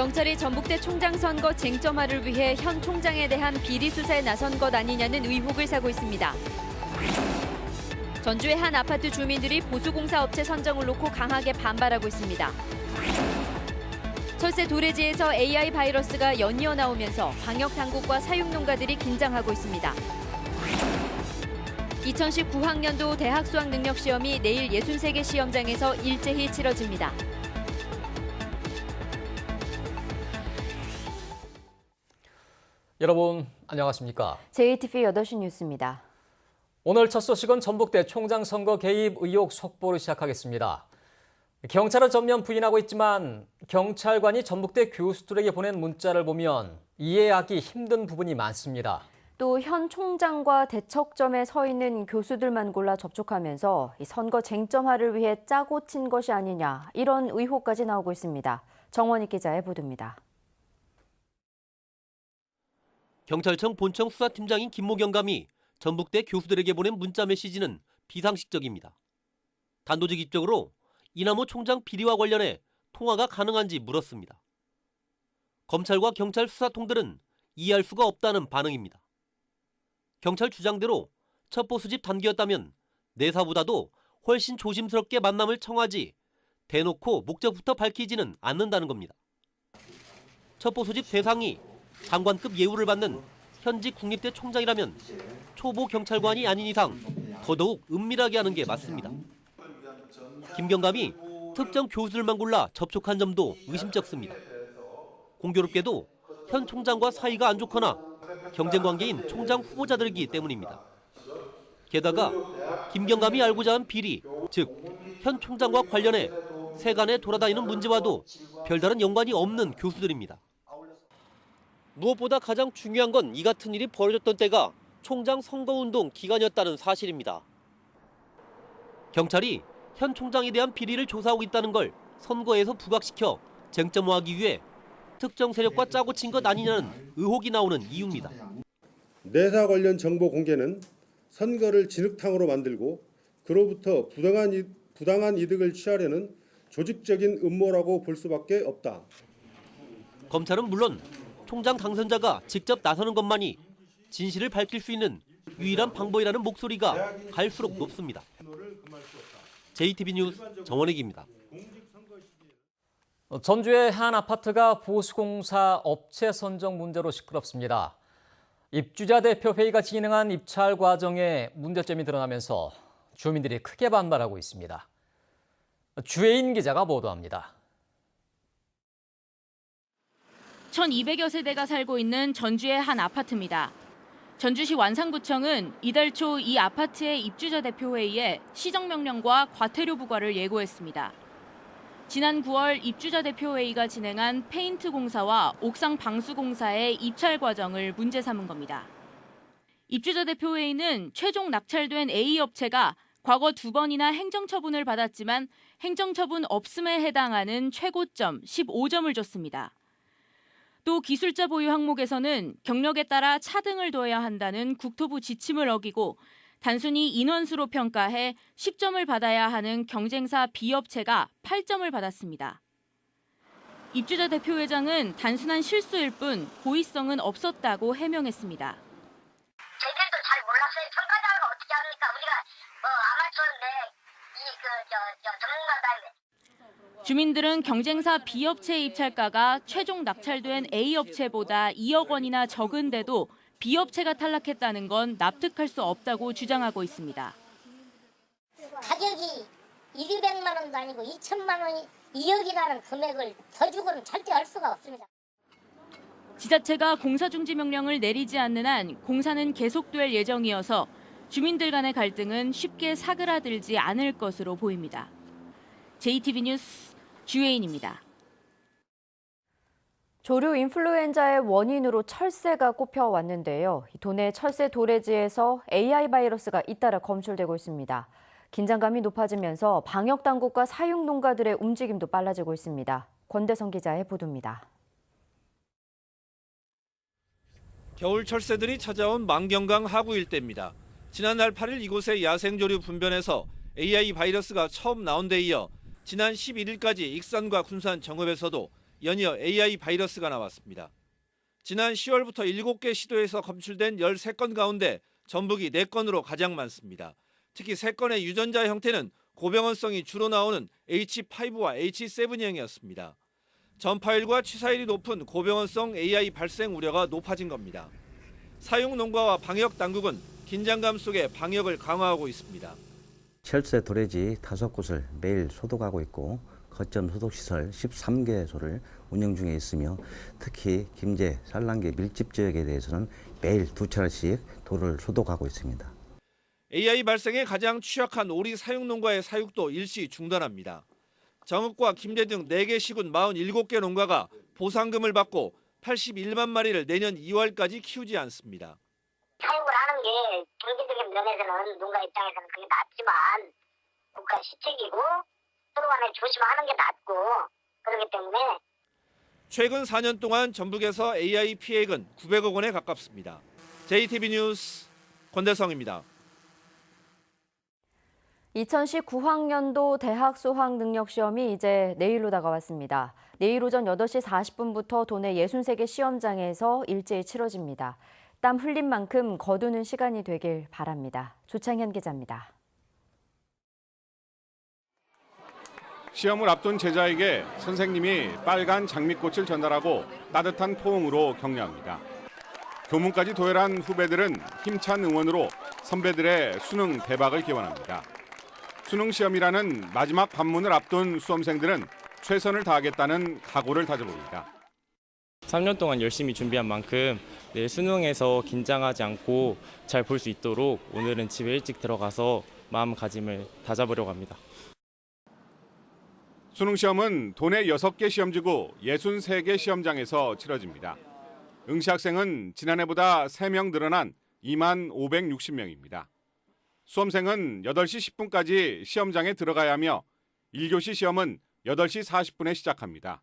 경찰이 전북대 총장 선거 쟁점화를 위해 현 총장에 대한 비리 수사에 나선 것 아니냐는 의혹을 사고 있습니다. 전주의 한 아파트 주민들이 보수공사 업체 선정을 놓고 강하게 반발하고 있습니다. 철새 도래지에서 AI 바이러스가 연이어 나오면서 방역당국과 사육농가들이 긴장하고 있습니다. 2019학년도 대학 수학 능력 시험이 내일 63개 시험장에서 일제히 치러집니다. 여러분 안녕하십니까? JTV 8시 뉴스입니다. 오늘 첫 소식은 전북대 총장 선거 개입 의혹 속보를 시작하겠습니다. 경찰은 전면 부인하고 있지만 경찰관이 전북대 교수들에게 보낸 문자를 보면 이해하기 힘든 부분이 많습니다. 또 현 총장과 대척점에 서 있는 교수들만 골라 접촉하면서 선거 쟁점화를 위해 짜고 친 것이 아니냐 이런 의혹까지 나오고 있습니다. 정원익 기자의 보도입니다. 경찰청 본청 수사팀장인 김모 경감이 전북대 교수들에게 보낸 문자 메시지는 비상식적입니다. 단도직입적으로 이남호 총장 비리와 관련해 통화가 가능한지 물었습니다. 검찰과 경찰 수사통들은 이해할 수가 없다는 반응입니다. 경찰 주장대로 첩보 수집 단계였다면 내사보다도 훨씬 조심스럽게 만남을 청하지 대놓고 목적부터 밝히지는 않는다는 겁니다. 첩보 수집 대상이 장관급 예우를 받는 현직 국립대 총장이라면 초보 경찰관이 아닌 이상 더더욱 은밀하게 하는 게 맞습니다. 김 경감이 특정 교수들만 골라 접촉한 점도 의심쩍습니다. 공교롭게도 현 총장과 사이가 안 좋거나 경쟁 관계인 총장 후보자들이기 때문입니다. 게다가 김 경감이 알고자 한 비리, 즉 현 총장과 관련해 세간에 돌아다니는 문제와도 별다른 연관이 없는 교수들입니다. 무엇보다 가장 중요한 건 이 같은 일이 벌어졌던 때가 총장 선거운동 기간이었다는 사실입니다. 경찰이 현 총장에 대한 비리를 조사하고 있다는 걸 선거에서 부각시켜 쟁점화하기 위해 특정 세력과 짜고 친 것 아니냐는 의혹이 나오는 이유입니다. 내사 관련 정보 공개는 선거를 진흙탕으로 만들고 그로부터 부당한 이득을 취하려는 조직적인 음모라고 볼 수밖에 없다. 검찰은 물론 총장 당선자가 직접 나서는 것만이 진실을 밝힐 수 있는 유일한 방법이라는 목소리가 갈수록 높습니다. JTB 뉴스 정원익입니다. 전주의 한 아파트가 보수공사 업체 선정 문제로 시끄럽습니다. 입주자 대표 회의가 진행한 입찰 과정에 문제점이 드러나면서 주민들이 크게 반발하고 있습니다. 주혜인 기자가 보도합니다. 1200여 세대가 살고 있는 전주의 한 아파트입니다. 전주시 완산구청은 이달 초 이 아파트의 입주자 대표 회의에 시정명령과 과태료 부과를 예고했습니다. 지난 9월 입주자 대표 회의가 진행한 페인트 공사와 옥상 방수 공사의 입찰 과정을 문제 삼은 겁니다. 입주자 대표 회의는 최종 낙찰된 A 업체가 과거 2번이나 행정처분을 받았지만 행정처분 없음에 해당하는 최고점 15점을 줬습니다. 또 기술자 보유 항목에서는 경력에 따라 차등을 둬야 한다는 국토부 지침을 어기고 단순히 인원수로 평가해 10점을 받아야 하는 경쟁사 B업체가 8점을 받았습니다. 입주자 대표회장은 단순한 실수일 뿐 고의성은 없었다고 해명했습니다. 저희들도 잘 몰랐어요. 평가자가 어떻게 합니까? 우리가 아마추어인데 전문가다. 주민들은 경쟁사 B업체 입찰가가 최종 낙찰된 A업체보다 2억 원이나 적은데도 B업체가 탈락했다는 건 납득할 수 없다고 주장하고 있습니다. 가격이 200만 원도 아니고 2천만 원이 2억이라는 금액을 더 주고는 절대 할 수가 없습니다. 지자체가 공사중지 명령을 내리지 않는 한 공사는 계속될 예정이어서 주민들 간의 갈등은 쉽게 사그라들지 않을 것으로 보입니다. JTB 뉴스 주혜인입니다. 조류 인플루엔자의 원인으로 철새가 꼽혀왔는데요. 도내 철새 도래지에서 AI 바이러스가 잇따라 검출되고 있습니다. 긴장감이 높아지면서 방역당국과 사육농가들의 움직임도 빨라지고 있습니다. 권대성 기자의 보도입니다. 겨울 철새들이 찾아온 만경강 하구 일대입니다. 지난달 8일 이곳의 야생조류 분변에서 AI 바이러스가 처음 나온 데 이어 지난 11일까지 익산과 군산 정읍에서도 연이어 AI 바이러스가 나왔습니다. 지난 10월부터 7개 시도에서 검출된 13건 가운데 전북이 4건으로 가장 많습니다. 특히 3건의 유전자 형태는 고병원성이 주로 나오는 H5와 H7형이었습니다. 전파율과 취사율이 높은 고병원성 AI 발생 우려가 높아진 겁니다. 사육 농가와 방역 당국은 긴장감 속에 방역을 강화하고 있습니다. 철새 도래지 5곳을 매일 소독하고 있고 거점 소독시설 13개소를 운영 중에 있으며 특히 김제, 산란계 밀집 지역에 대해서는 매일 2차례씩 도를 소독하고 있습니다. AI 발생에 가장 취약한 오리 사육 농가의 사육도 일시 중단합니다. 정읍과 김제 등 4개 시군 47개 농가가 보상금을 받고 81만 마리를 내년 2월까지 키우지 않습니다. 사육을 하는 게 경제적인 면에서는 농가 입장에서는 그게 낫지만 국가 시책이고 서로 간에 조심하는 게 낫고 그렇기 때문에 최근 4년 동안 전북에서 AI 피해액은 900억 원에 가깝습니다. JTB 뉴스 권대성입니다. 2019학년도 대학 수학 능력 시험이 이제 내일로 다가왔습니다. 내일 오전 8시 40분부터 도내 63개 시험장에서 일제히 치러집니다. 땀 흘린 만큼 거두는 시간이 되길 바랍니다. 조창현 기자입니다. 시험을 앞둔 제자에게 선생님이 빨간 장미꽃을 전달하고 따뜻한 포옹으로 격려합니다. 교문까지 도열한 후배들은 힘찬 응원으로 선배들의 수능 대박을 기원합니다. 수능 시험이라는 마지막 관문을 앞둔 수험생들은 최선을 다하겠다는 각오를 다져봅니다. 3년 동안 열심히 준비한 만큼 내일 수능에서 긴장하지 않고 잘 볼 수 있도록 오늘은 집에 일찍 들어가서 마음가짐을 다잡으려고 합니다. 수능 시험은 도내 6개 시험지구 63개 시험장에서 치러집니다. 응시 학생은 지난해보다 3명 늘어난 2만 560명입니다. 수험생은 8시 10분까지 시험장에 들어가야 하며 1교시 시험은 8시 40분에 시작합니다.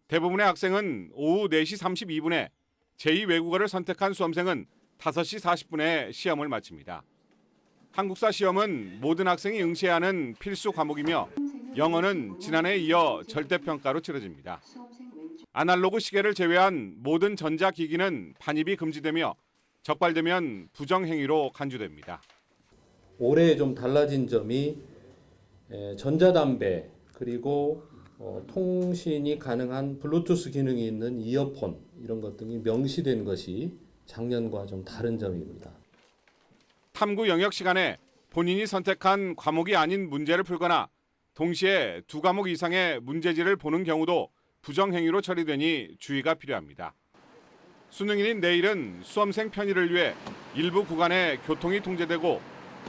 대부분의 학생은 오후 4시 32분에 제2외국어를 선택한 수험생은 5시 40분에 시험을 마칩니다. 한국사 시험은 모든 학생이 응시해야 하는 필수 과목이며 영어는 지난해에 이어 절대평가로 치러집니다. 아날로그 시계를 제외한 모든 전자기기는 반입이 금지되며 적발되면 부정행위로 간주됩니다. 올해 좀 달라진 점이 전자담배 그리고 통신이 가능한 블루투스 기능이 있는 이어폰 이런 것 등이 명시된 것이 작년과 좀 다른 점입니다. 탐구 영역 시간에 본인이 선택한 과목이 아닌 문제를 풀거나 동시에 2과목 이상의 문제지를 보는 경우도 부정행위로 처리되니 주의가 필요합니다. 수능일인 내일은 수험생 편의를 위해 일부 구간에 교통이 통제되고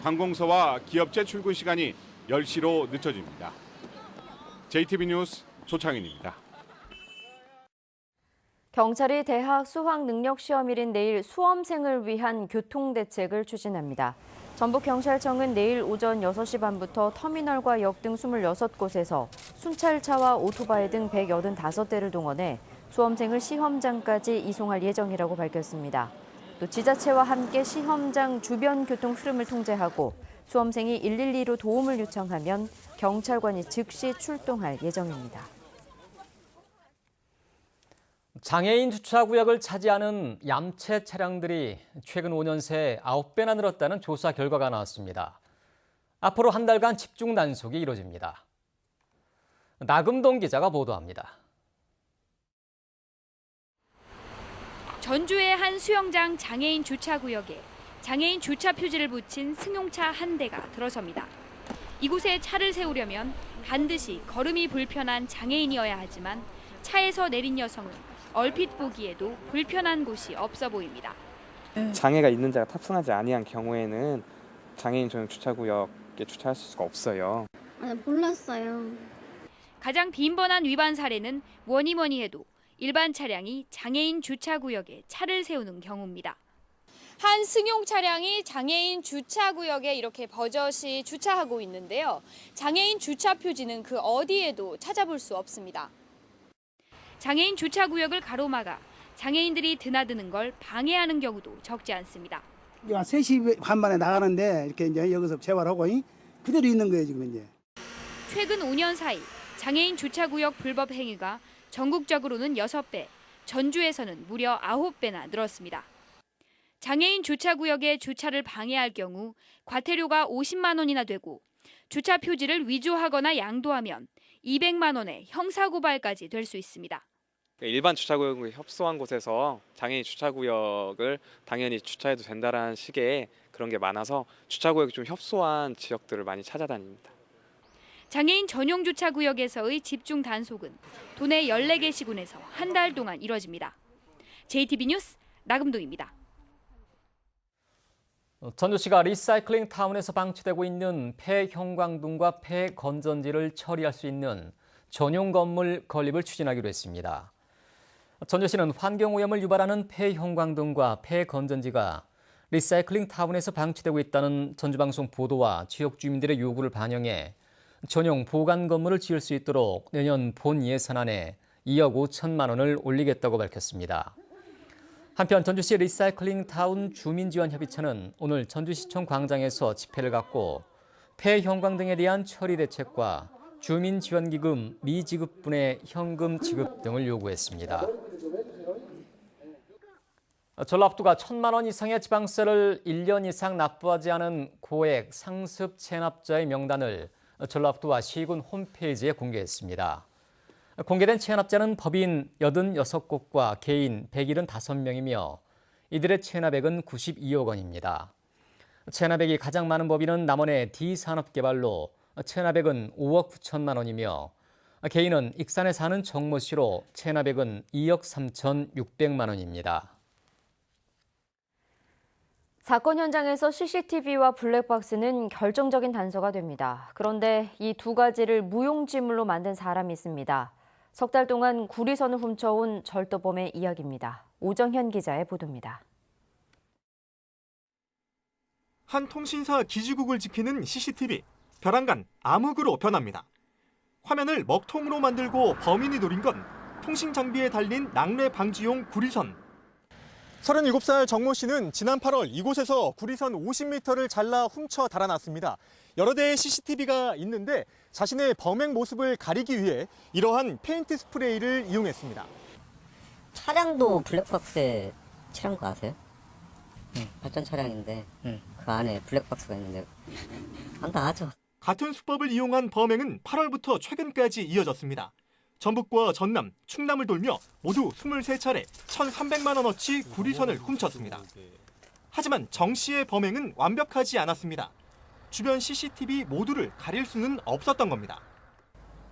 관공서와 기업체 출근 시간이 10시로 늦춰집니다. JTB 뉴스 조창현입니다. 경찰이 대학 수학 능력 시험일인 내일 수험생을 위한 교통대책을 추진합니다. 전북경찰청은 내일 오전 6시 반부터 터미널과 역 등 26곳에서 순찰차와 오토바이 등 185대를 동원해 수험생을 시험장까지 이송할 예정이라고 밝혔습니다. 또 지자체와 함께 시험장 주변 교통 흐름을 통제하고 수험생이 112로 도움을 요청하면 경찰관이 즉시 출동할 예정입니다. 장애인 주차구역을 차지하는 얌체 차량들이 최근 5년 새 9배나 늘었다는 조사 결과가 나왔습니다. 앞으로 한 달간 집중 단속이 이뤄집니다. 나금동 기자가 보도합니다. 전주의 한 수영장 장애인 주차구역에 장애인 주차 표지를 붙인 승용차 한 대가 들어섭니다. 이곳에 차를 세우려면 반드시 걸음이 불편한 장애인이어야 하지만 차에서 내린 여성은 얼핏 보기에도 불편한 곳이 없어 보입니다. 장애가 있는 자가 탑승하지 아니한 경우에는 장애인 전용 주차구역에 주차할 수가 없어요. 몰랐어요. 가장 빈번한 위반 사례는 뭐니 해도 일반 차량이 장애인 주차구역에 차를 세우는 경우입니다. 한 승용 차량이 장애인 주차구역에 이렇게 버젓이 주차하고 있는데요. 장애인 주차 표지는 그 어디에도 찾아볼 수 없습니다. 장애인 주차구역을 가로막아 장애인들이 드나드는 걸 방해하는 경우도 적지 않습니다. 3시 반 만에 나가는데 이렇게 이제 여기서 재활하고 그대로 있는 거예요, 지금 이제. 최근 5년 사이 장애인 주차구역 불법 행위가 전국적으로는 6배, 전주에서는 무려 9배나 늘었습니다. 장애인 주차구역에 주차를 방해할 경우 과태료가 50만 원이나 되고 주차 표지를 위조하거나 양도하면 200만 원의 형사고발까지 될 수 있습니다. 일반 주차구역에 협소한 곳에서 장애인 주차구역을 당연히 주차해도 된다라는 식의 그런 게 많아서 주차구역이 좀 협소한 지역들을 많이 찾아다닙니다. 장애인 전용 주차구역에서의 집중 단속은 도내 14개 시군에서 한 달 동안 이뤄집니다. JTB 뉴스 나금동입니다. 전주시가 리사이클링 타운에서 방치되고 있는 폐형광등과 폐건전지를 처리할 수 있는 전용 건물 건립을 추진하기로 했습니다. 전주시는 환경오염을 유발하는 폐형광등과 폐건전지가 리사이클링 타운에서 방치되고 있다는 전주방송 보도와 지역 주민들의 요구를 반영해 전용 보관 건물을 지을 수 있도록 내년 본 예산안에 2억 5천만 원을 올리겠다고 밝혔습니다. 한편 전주시 리사이클링 타운 주민지원협의체는 오늘 전주시청 광장에서 집회를 갖고 폐형광등에 대한 처리 대책과 주민지원기금 미지급분의 현금 지급 등을 요구했습니다. 전라북도가 1,000만 원 이상의 지방세를 1년 이상 납부하지 않은 고액 상습 체납자의 명단을 전라북도와 시군 홈페이지에 공개했습니다. 공개된 체납자는 법인 86곳과 개인 175명이며 이들의 체납액은 92억 원입니다. 체납액이 가장 많은 법인은 남원의 D산업개발로 체납액은 5억 9천만 원이며 개인은 익산에 사는 정모 씨로 체납액은 2억 3,600만 원입니다. 사건 현장에서 CCTV와 블랙박스는 결정적인 단서가 됩니다. 그런데 이 두 가지를 무용지물로 만든 사람이 있습니다. 석 달 동안 구리선을 훔쳐온 절도범의 이야기입니다. 오정현 기자의 보도입니다. 한 통신사 기지국을 지키는 CCTV, 벼랑간 암흑으로 변합니다. 화면을 먹통으로 만들고 범인이 노린 건 통신 장비에 달린 낙뢰 방지용 구리선. 37살 정모 씨는 지난 8월 이곳에서 구리선 50m를 잘라 훔쳐 달아났습니다. 여러 대의 CCTV가 있는데 자신의 범행 모습을 가리기 위해 이러한 페인트 스프레이를 이용했습니다. 차량도 블랙박스에 칠한 거 아세요? 발전 차량인데 그 안에 블랙박스가 있는데 한다 하죠. 같은 수법을 이용한 범행은 8월부터 최근까지 이어졌습니다. 전북과 전남, 충남을 돌며 모두 23차례 1,300만 원어치 구리선을 훔쳤습니다. 하지만 정 씨의 범행은 완벽하지 않았습니다. 주변 CCTV 모두를 가릴 수는 없었던 겁니다.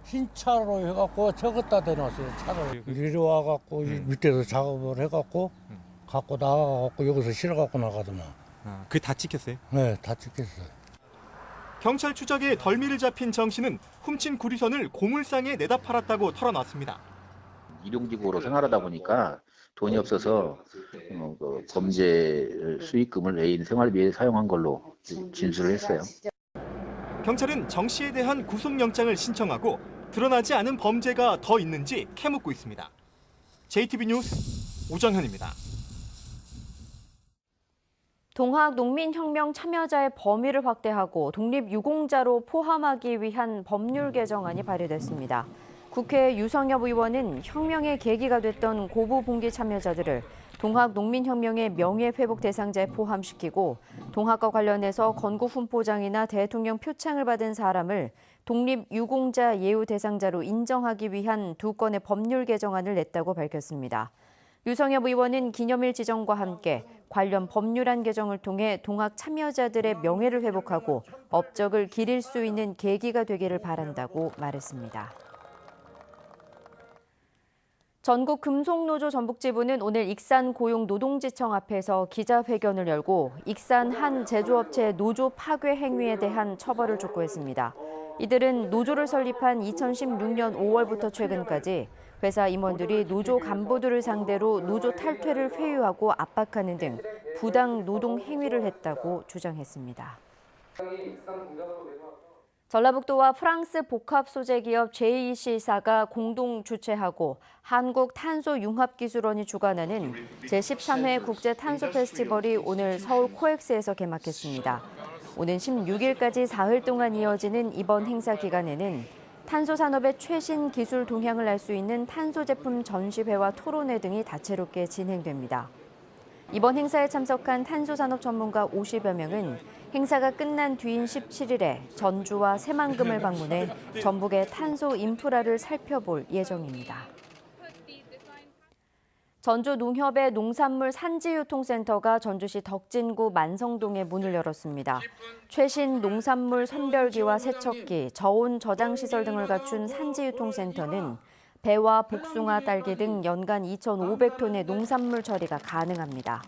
흰 차로 해갖고 저것다 대놨어요. 차로 이리 와갖고 밑에서 작업을 해갖고 갖고 나가갖고 여기서 실어갖고 나가더만. 그게 다 찍혔어요? 네, 다 찍혔어요. 경찰 추적에 덜미를 잡힌 정 씨는 훔친 구리선을 고물상에 내다 팔았다고 털어놨습니다. 일용직으로 생활하다 보니까 돈이 없어서 범죄 수익금을 애인 생활비에 사용한 걸로 진술을 했어요. 경찰은 정 씨에 대한 구속영장을 신청하고 드러나지 않은 범죄가 더 있는지 캐묻고 있습니다. JTB 뉴스 오정현입니다. 동학 농민혁명 참여자의 범위를 확대하고 독립유공자로 포함하기 위한 법률 개정안이 발의됐습니다. 국회 유성엽 의원은 혁명의 계기가 됐던 고부분기 참여자들을 동학 농민혁명의 명예회복 대상자에 포함시키고 동학과 관련해서 건국훈포장이나 대통령 표창을 받은 사람을 독립유공자 예우 대상자로 인정하기 위한 2건의 법률 개정안을 냈다고 밝혔습니다. 유성엽 의원은 기념일 지정과 함께 관련 법률안 개정을 통해 동학 참여자들의 명예를 회복하고 업적을 기릴 수 있는 계기가 되기를 바란다고 말했습니다. 전국 금속노조 전북지부는 오늘 익산 고용노동지청 앞에서 기자회견을 열고 익산 한 제조업체 노조 파괴 행위에 대한 처벌을 촉구했습니다. 이들은 노조를 설립한 2016년 5월부터 최근까지 회사 임원들이 노조 간부들을 상대로 노조 탈퇴를 회유하고 압박하는 등 부당 노동 행위를 했다고 주장했습니다. 전라북도와 프랑스 복합 소재 기업 JEC사가 공동 주최하고 한국탄소융합기술원이 주관하는 제13회 국제탄소 페스티벌이 오늘 서울 코엑스에서 개막했습니다. 오는 16일까지 사흘 동안 이어지는 이번 행사 기간에는 탄소 산업의 최신 기술 동향을 알 수 있는 탄소 제품 전시회와 토론회 등이 다채롭게 진행됩니다. 이번 행사에 참석한 탄소 산업 전문가 50여 명은 행사가 끝난 뒤인 17일에 전주와 새만금을 방문해 전북의 탄소 인프라를 살펴볼 예정입니다. 전주 농협의 농산물 산지유통센터가 전주시 덕진구 만성동에 문을 열었습니다. 최신 농산물 선별기와 세척기, 저온 저장시설 등을 갖춘 산지유통센터는 배와 복숭아, 딸기 등 연간 2,500톤의 농산물 처리가 가능합니다.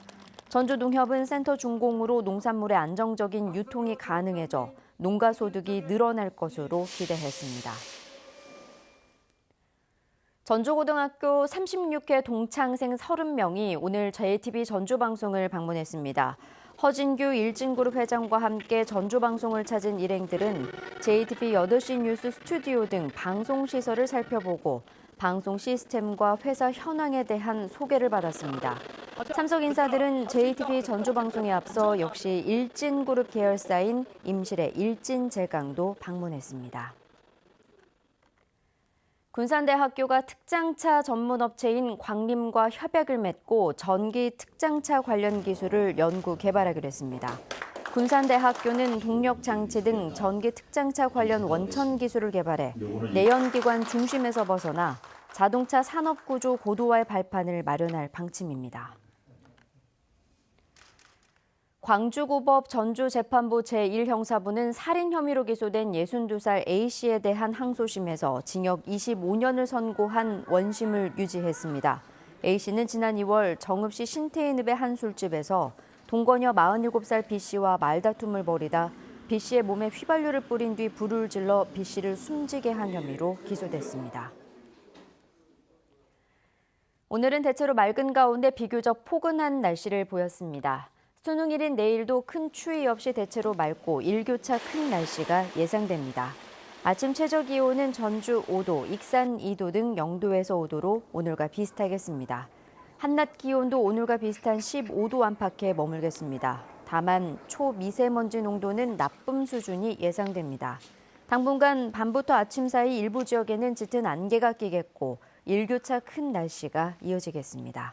전주 농협은 센터 준공으로 농산물의 안정적인 유통이 가능해져 농가 소득이 늘어날 것으로 기대했습니다. 전주고등학교 36회 동창생 30명이 오늘 JTB 전주방송을 방문했습니다. 허진규 일진그룹 회장과 함께 전주방송을 찾은 일행들은 JTB 8시 뉴스 스튜디오 등 방송시설을 살펴보고 방송 시스템과 회사 현황에 대한 소개를 받았습니다. 참석 인사들은 JTB 전주방송에 앞서 역시 일진그룹 계열사인 임실의 일진제강도 방문했습니다. 군산대학교가 특장차 전문업체인 광림과 협약을 맺고 전기 특장차 관련 기술을 연구 개발하기로 했습니다. 군산대학교는 동력장치 등 전기 특장차 관련 원천 기술을 개발해 내연기관 중심에서 벗어나 자동차 산업구조 고도화의 발판을 마련할 방침입니다. 광주고법 전주재판부 제1형사부는 살인 혐의로 기소된 62살 A씨에 대한 항소심에서 징역 25년을 선고한 원심을 유지했습니다. A씨는 지난 2월 정읍시 신태인읍의 한 술집에서 동거녀 47살 B씨와 말다툼을 벌이다 B씨의 몸에 휘발유를 뿌린 뒤 불을 질러 B씨를 숨지게 한 혐의로 기소됐습니다. 오늘은 대체로 맑은 가운데 비교적 포근한 날씨를 보였습니다. 수능일인 내일도 큰 추위 없이 대체로 맑고 일교차 큰 날씨가 예상됩니다. 아침 최저기온은 전주 5도, 익산 2도 등 0도에서 5도로 오늘과 비슷하겠습니다. 한낮 기온도 오늘과 비슷한 15도 안팎에 머물겠습니다. 다만 초미세먼지 농도는 나쁨 수준이 예상됩니다. 당분간 밤부터 아침 사이 일부 지역에는 짙은 안개가 끼겠고 일교차 큰 날씨가 이어지겠습니다.